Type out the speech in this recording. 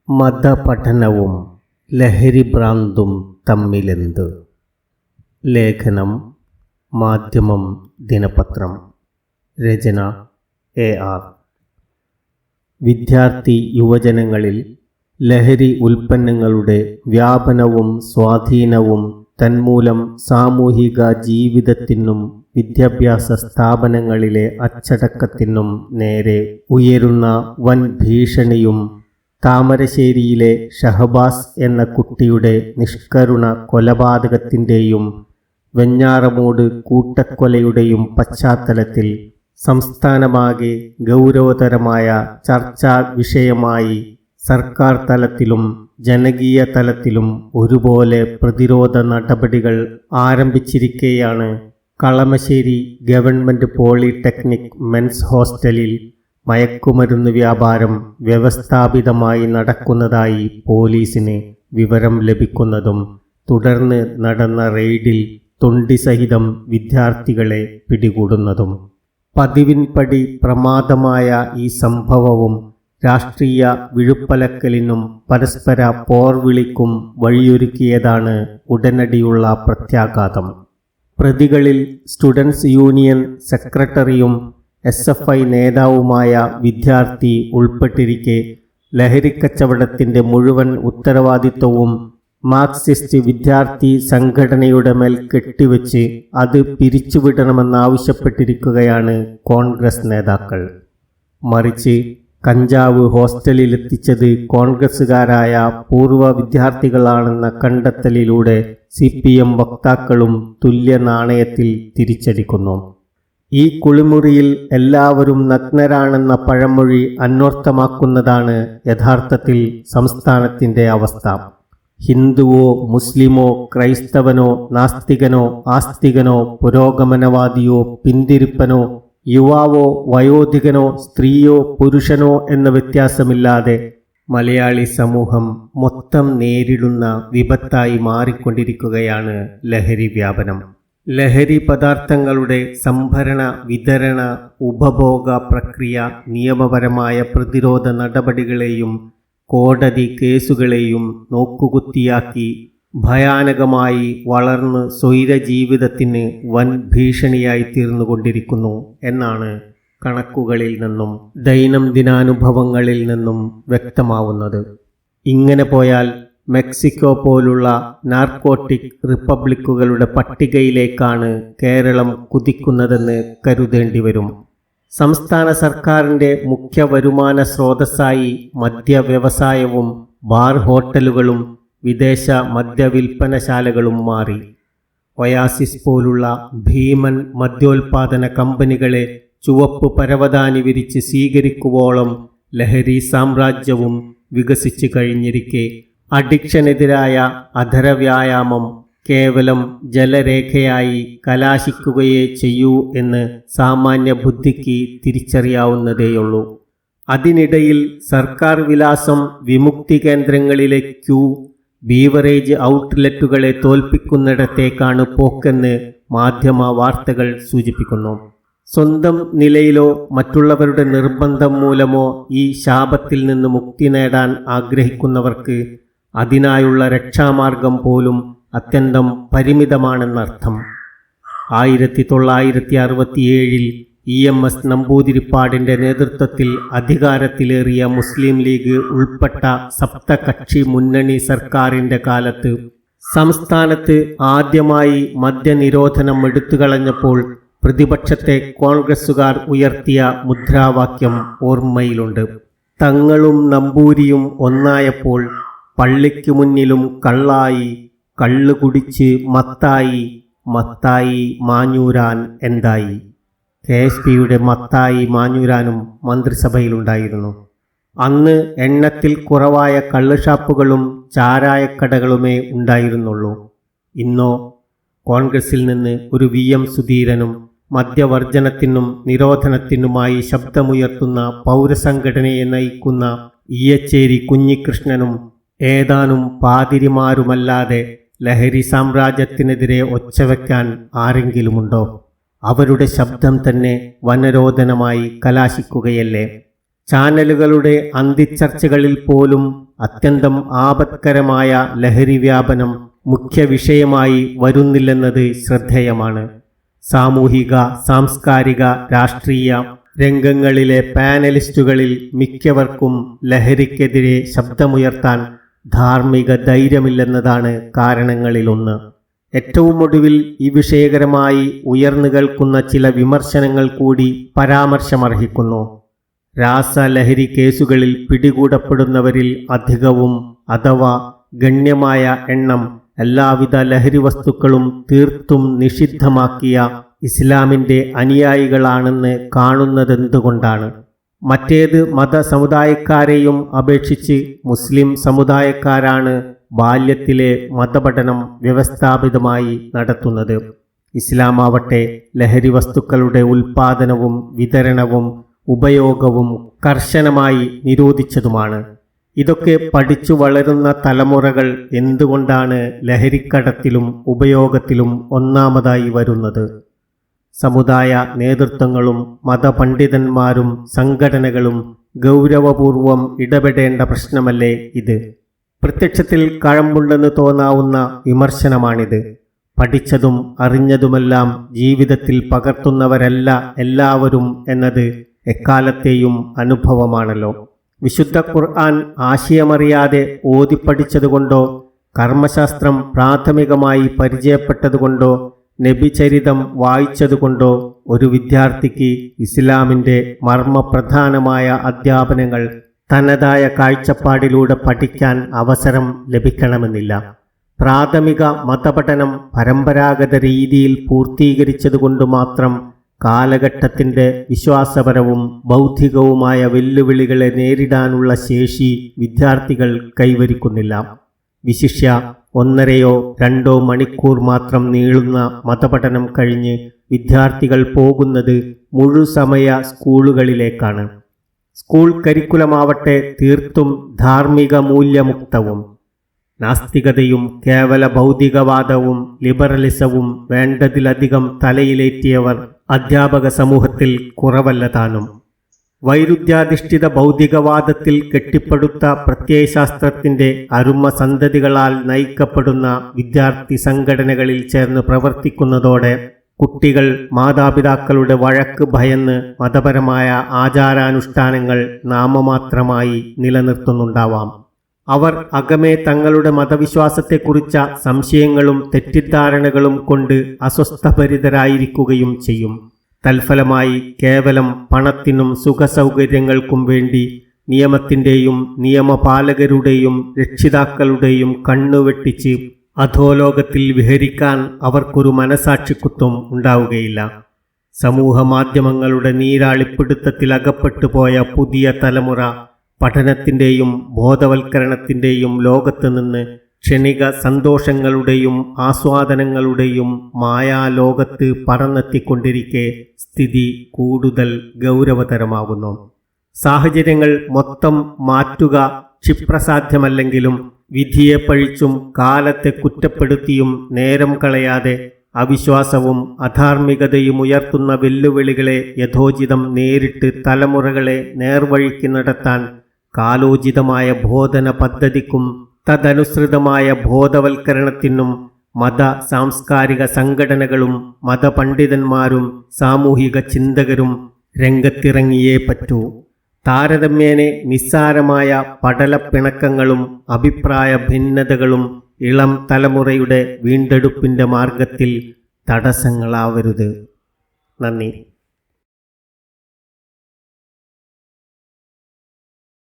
മതപഠനവും ലഹരിഭ്രാന്തും തമ്മിലെന്ത്? ലേഖനം മാധ്യമം ദിനപത്രം. രചന AR. വിദ്യാർത്ഥി യുവജനങ്ങളിൽ ലഹരി ഉൽപ്പന്നങ്ങളുടെ വ്യാപനവും സ്വാധീനവും തന്മൂലം സാമൂഹിക ജീവിതത്തിനും വിദ്യാഭ്യാസ സ്ഥാപനങ്ങളിലെ അച്ചടക്കത്തിനും നേരെ ഉയരുന്ന വൻ ഭീഷണിയും താമരശ്ശേരിയിലെ ഷഹബാസ് എന്ന കുട്ടിയുടെ നിഷ്കരുണ കൊലപാതകത്തിൻ്റെയും വെഞ്ഞാറമൂട് കൂട്ടക്കൊലയുടെയും പശ്ചാത്തലത്തിൽ സംസ്ഥാനമാകെ ഗൗരവതരമായ ചർച്ചാ വിഷയമായി സർക്കാർ തലത്തിലും ജനകീയ തലത്തിലും ഒരുപോലെ പ്രതിരോധ നടപടികൾ ആരംഭിച്ചിരിക്കെയാണ് കളമശ്ശേരി ഗവൺമെൻറ് പോളിടെക്നിക് മെൻസ് ഹോസ്റ്റലിൽ മയക്കുമരുന്ന് വ്യാപാരം വ്യവസ്ഥാപിതമായി നടക്കുന്നതായി പോലീസിന് വിവരം ലഭിക്കുന്നതും തുടർന്ന് നടന്ന റെയ്ഡിൽ തൊണ്ടിസഹിതം വിദ്യാർത്ഥികളെ പിടികൂടുന്നതും. പതിവിൻപടി പ്രമാദമായ ഈ സംഭവവും രാഷ്ട്രീയ വിഴുപ്പലക്കലിനും പരസ്പര പോർവിളിക്കും വഴിയൊരുക്കിയതാണ് ഉടനടിയുള്ള പ്രത്യാഘാതം. പ്രതികളിൽ സ്റ്റുഡൻസ് യൂണിയൻ സെക്രട്ടറിയും SFI നേതാവുമായ വിദ്യാർത്ഥി ഉൾപ്പെട്ടിരിക്കെ ലഹരിക്കച്ചവടത്തിൻ്റെ മുഴുവൻ ഉത്തരവാദിത്വവും മാർക്സിസ്റ്റ് വിദ്യാർത്ഥി സംഘടനയുടെ മേൽ കെട്ടിവെച്ച് അത് പിരിച്ചുവിടണമെന്നാവശ്യപ്പെട്ടിരിക്കുകയാണ് കോൺഗ്രസ് നേതാക്കൾ. മറിച്ച് കഞ്ചാവ് ഹോസ്റ്റലിലെത്തിച്ചത് കോൺഗ്രസുകാരായ പൂർവ്വ വിദ്യാർത്ഥികളാണെന്ന കണ്ടെത്തലിലൂടെ CPM വക്താക്കളും തുല്യ നാണയത്തിൽ തിരിച്ചടിക്കുന്നു. ഈ കുളിമുറിയിൽ എല്ലാവരും നഗ്നരാണെന്ന പഴമൊഴി അന്വർത്ഥമാക്കുന്നതാണ് യഥാർത്ഥത്തിൽ സംസ്ഥാനത്തിൻ്റെ അവസ്ഥ. ഹിന്ദുവോ മുസ്ലിമോ ക്രൈസ്തവനോ നാസ്തികനോ ആസ്തികനോ പുരോഗമനവാദിയോ പിന്തിരിപ്പനോ യുവാവോ വയോധികനോ സ്ത്രീയോ പുരുഷനോ എന്ന വ്യത്യാസമില്ലാതെ മലയാളി സമൂഹം മൊത്തം നേരിടുന്ന വിപത്തായി മാറിക്കൊണ്ടിരിക്കുകയാണ് ലഹരി വ്യാപനം. ലഹരി പദാർത്ഥങ്ങളുടെ സംഭരണ, വിതരണ, ഉപഭോഗ പ്രക്രിയ നിയമപരമായ പ്രതിരോധ നടപടികളെയും കോടതി കേസുകളെയും നോക്കുകുത്തിയാക്കി ഭയാനകമായി വളർന്ന് സ്വൈരജീവിതത്തിന് വൻ ഭീഷണിയായി തീർന്നുകൊണ്ടിരിക്കുന്നു എന്നാണ് കണക്കുകളിൽ നിന്നും ദൈനംദിനാനുഭവങ്ങളിൽ നിന്നും വ്യക്തമാവുന്നത്. ഇങ്ങനെ പോയാൽ മെക്സിക്കോ പോലുള്ള നാർക്കോട്ടിക് റിപ്പബ്ലിക്കുകളുടെ പട്ടികയിലേക്കാണ് കേരളം കുതിക്കുന്നതെന്ന് കരുതേണ്ടി വരും. സംസ്ഥാന സർക്കാരിൻ്റെ മുഖ്യ വരുമാന സ്രോതസ്സായി മദ്യവ്യവസായവും ബാർ ഹോട്ടലുകളും വിദേശ മദ്യവിൽപ്പനശാലകളും മാറി. ഒയാസിസ് പോലുള്ള ഭീമൻ മദ്യോൽപാദന കമ്പനികളെ ചുവപ്പ് പരവതാനി വിരിച്ച് സ്വീകരിക്കുവോളം ലഹരി സാമ്രാജ്യവും വികസിച്ചു കഴിഞ്ഞിരിക്കെ അഡിക്ഷനെതിരായ അധരവ്യായാമം കേവലം ജലരേഖയായി കലാശിക്കുകയേ ചെയ്യൂ എന്ന് സാമാന്യ ബുദ്ധിക്ക് തിരിച്ചറിയാവുന്നതേയുള്ളൂ. അതിനിടയിൽ സർക്കാർ വിലാസം വിമുക്തി കേന്ദ്രങ്ങളിലെ ക്യൂ ബീവറേജ് ഔട്ട്ലെറ്റുകളെ തോൽപ്പിക്കുന്നിടത്തേക്കാണ് പോക്കെന്ന് മാധ്യമ വാർത്തകൾ സൂചിപ്പിക്കുന്നു. സ്വന്തം നിലയിലോ മറ്റുള്ളവരുടെ നിർബന്ധം മൂലമോ ഈ ശാപത്തിൽ നിന്ന് മുക്തി നേടാൻ ആഗ്രഹിക്കുന്നവർക്ക് അതിനായുള്ള രക്ഷാമാർഗം പോലും അത്യന്തം പരിമിതമാണെന്നർത്ഥം. 1967 EMS നമ്പൂതിരിപ്പാടിൻ്റെ നേതൃത്വത്തിൽ അധികാരത്തിലേറിയ മുസ്ലിം ലീഗ് ഉൾപ്പെട്ട സപ്തകക്ഷി മുന്നണി സർക്കാരിൻ്റെ കാലത്ത് സംസ്ഥാനത്ത് ആദ്യമായി മദ്യനിരോധനം എടുത്തുകളഞ്ഞപ്പോൾ പ്രതിപക്ഷത്തെ കോൺഗ്രസുകാർ ഉയർത്തിയ മുദ്രാവാക്യം ഓർമ്മയിലുണ്ട്. തങ്ങളും നമ്പൂരിയും ഒന്നായപ്പോൾ പള്ളിക്കു മുന്നിലും കള്ളായി, കള്ളു കുടിച്ച് മത്തായി, മത്തായി മാഞ്ഞൂരാൻ എന്തായി. KSPയുടെ മത്തായി മാഞ്ഞൂരാനും മന്ത്രിസഭയിലുണ്ടായിരുന്നു. അന്ന് എണ്ണത്തിൽ കുറവായ കള്ളുഷാപ്പുകളും ചാരായക്കടകളുമേ ഉണ്ടായിരുന്നുള്ളൂ. ഇന്നോ കോൺഗ്രസിൽ നിന്ന് ഒരു VM സുധീരനും മദ്യവർജനത്തിനും നിരോധനത്തിനുമായി ശബ്ദമുയർത്തുന്ന പൗരസംഘടനയെ നയിക്കുന്ന ഈയച്ചേരി കുഞ്ഞികൃഷ്ണനും ഏതാനും പാതിരിമാരുമല്ലാതെ ലഹരി സാമ്രാജ്യത്തിനെതിരെ ഒച്ചവെക്കാൻ ആരെങ്കിലുമുണ്ടോ? അവരുടെ ശബ്ദം തന്നെ വനരോധനമായി കലാശിക്കുകയല്ലേ. ചാനലുകളുടെ അന്തിച്ചർച്ചകളിൽ പോലും അത്യന്തം ആപത്കരമായ ലഹരി വ്യാപനം മുഖ്യ വിഷയമായി വരുന്നില്ലെന്നത് ശ്രദ്ധേയമാണ്. സാമൂഹിക, സാംസ്കാരിക, രാഷ്ട്രീയ രംഗങ്ങളിലെ പാനലിസ്റ്റുകളിൽ മിക്കവർക്കും ലഹരിക്കെതിരെ ശബ്ദമുയർത്താൻ ധാർമ്മിക ധൈര്യമില്ലെന്നതാണ് കാരണങ്ങളിലൊന്ന്. ഏറ്റവും ഒടുവിൽ ഈ വിഷയകരമായി ഉയർന്നു കേൾക്കുന്ന ചില വിമർശനങ്ങൾ കൂടി പരാമർശമർഹിക്കുന്നു. രാസലഹരി കേസുകളിൽ പിടികൂടപ്പെടുന്നവരിൽ അധികവും അഥവാ ഗണ്യമായ എണ്ണം എല്ലാവിധ ലഹരി വസ്തുക്കളും തീർത്തും നിഷിദ്ധമാക്കിയ ഇസ്ലാമിൻ്റെ അനുയായികളാണെന്ന് കാണുന്നതെന്തുകൊണ്ടാണ്? മറ്റേത് മതസമുദായക്കാരെയും അപേക്ഷിച്ച് മുസ്ലിം സമുദായക്കാരാണ് ബാല്യത്തിലെ മതപഠനം വ്യവസ്ഥാപിതമായി നടത്തുന്നത്. ഇസ്ലാമാവട്ടെ ലഹരി വസ്തുക്കളുടെ ഉൽപാദനവും വിതരണവും ഉപയോഗവും കർശനമായി നിരോധിച്ചതുമാണ്. ഇതൊക്കെ പഠിച്ചു വളരുന്ന തലമുറകൾ എന്തുകൊണ്ടാണ് ലഹരിക്കടത്തിലും ഉപയോഗത്തിലും ഒന്നാമതായി വരുന്നത്? സമുദായ നേതൃത്വങ്ങളും മതപണ്ഡിതന്മാരും സംഘടനകളും ഗൗരവപൂർവം ഇടപെടേണ്ട പ്രശ്നമല്ലേ ഇത്? പ്രത്യക്ഷത്തിൽ കഴമ്പുണ്ടെന്ന് തോന്നാവുന്ന വിമർശനമാണിത്. പഠിച്ചതും അറിഞ്ഞതുമെല്ലാം ജീവിതത്തിൽ പകർത്തുന്നവരല്ല എല്ലാവരും എന്നത് എക്കാലത്തെയും അനുഭവമാണല്ലോ. വിശുദ്ധ ഖുർആൻ ആശയമറിയാതെ ഓതിപ്പഠിച്ചതുകൊണ്ടോ കർമ്മശാസ്ത്രം പ്രാഥമികമായി പരിചയപ്പെട്ടതുകൊണ്ടോ നബിചരിതം വായിച്ചതുകൊണ്ടോ ഒരു വിദ്യാർത്ഥിക്ക് ഇസ്ലാമിൻ്റെ മർമ്മപ്രധാനമായ അധ്യാപനങ്ങൾ തനതായ കാഴ്ചപ്പാടിലൂടെ പഠിക്കാൻ അവസരം ലഭിക്കണമെന്നില്ല. പ്രാഥമിക മതപഠനം പരമ്പരാഗത രീതിയിൽ പൂർത്തീകരിച്ചതുകൊണ്ട് മാത്രം കാലഘട്ടത്തിൻ്റെ വിശ്വാസപരവും ബൗദ്ധികവുമായ വെല്ലുവിളികളെ നേരിടാനുള്ള ശേഷി വിദ്യാർത്ഥികൾ കൈവരിക്കുന്നില്ല. വിശിഷ്യ 1-2 മണിക്കൂർ മാത്രം നീളുന്ന മതപഠനം കഴിഞ്ഞ് വിദ്യാർത്ഥികൾ പോകുന്നത് മുഴുസമയ സ്കൂളുകളിലേക്കാണ്. സ്കൂൾ കരിക്കുലമാവട്ടെ തീർത്തും ധാർമ്മിക മൂല്യമുക്തവും. നാസ്തികതയും കേവല ഭൗതികവാദവും ലിബറലിസവും വേണ്ടതിലധികം തലയിലേറ്റിയവർ അധ്യാപക സമൂഹത്തിൽ കുറവല്ല താനും. വൈരുദ്ധ്യാധിഷ്ഠിത ഭൗതികവാദത്തിൽ കെട്ടിപ്പടുത്ത പ്രത്യയശാസ്ത്രത്തിൻ്റെ അരുമ സന്തതികളാൽ നയിക്കപ്പെടുന്ന വിദ്യാർത്ഥി സംഘടനകളിൽ ചേർന്ന് പ്രവർത്തിക്കുന്നതോടെ കുട്ടികൾ മാതാപിതാക്കളുടെ വഴക്ക് ഭയന്ന് മതപരമായ ആചാരാനുഷ്ഠാനങ്ങൾ നാമമാത്രമായി നിലനിർത്തുന്നുണ്ടാവാം. അവർ അകമേ തങ്ങളുടെ മതവിശ്വാസത്തെക്കുറിച്ച സംശയങ്ങളും തെറ്റിദ്ധാരണകളും കൊണ്ട് അസ്വസ്ഥഭരിതരായിരിക്കുകയും ചെയ്യും. തൽഫലമായി കേവലം പണത്തിനും സുഖസൗകര്യങ്ങൾക്കും വേണ്ടി നിയമത്തിൻ്റെയും നിയമപാലകരുടെയും രക്ഷിതാക്കളുടെയും കണ്ണുവെട്ടിച്ച് അധോലോകത്തിൽ വിഹരിക്കാൻ അവർക്കൊരു മനസാക്ഷിക്കുത്വം ഉണ്ടാവുകയില്ല. സമൂഹമാധ്യമങ്ങളുടെ നീരാളിപ്പിടുത്തത്തിൽ അകപ്പെട്ടു പോയ പുതിയ തലമുറ പഠനത്തിൻ്റെയും ബോധവൽക്കരണത്തിൻ്റെയും ലോകത്ത് നിന്ന് ക്ഷണിക സന്തോഷങ്ങളുടെയും ആസ്വാദനങ്ങളുടെയും മായാലോകത്ത് പറന്നെത്തിക്കൊണ്ടിരിക്കെ സ്ഥിതി കൂടുതൽ ഗൗരവതരമാകുന്നു. സാഹചര്യങ്ങൾ മൊത്തം മാറ്റുക ക്ഷിപ്രസാധ്യമല്ലെങ്കിലും വിധിയെ പഴിച്ചും കാലത്തെ കുറ്റപ്പെടുത്തിയും നേരം കളയാതെ അവിശ്വാസവും അധാർമികതയും ഉയർത്തുന്ന വെല്ലുവിളികളെ യഥോചിതം നേരിട്ട് തലമുറകളെ നേർവഴിക്ക് നടത്താൻ കാലോചിതമായ ബോധന പദ്ധതിക്കും തദനുസൃതമായ ബോധവൽക്കരണത്തിനും മത സാംസ്കാരിക സംഘടനകളും മതപണ്ഡിതന്മാരും സാമൂഹിക ചിന്തകരും രംഗത്തിറങ്ങിയേ പറ്റൂ. താരതമ്യേന നിസ്സാരമായ പടലപ്പിണക്കങ്ങളും അഭിപ്രായ ഭിന്നതകളും ഇളം തലമുറയുടെ വീണ്ടെടുപ്പിൻ്റെ മാർഗത്തിൽ തടസ്സങ്ങളാവരുത്. നന്ദി.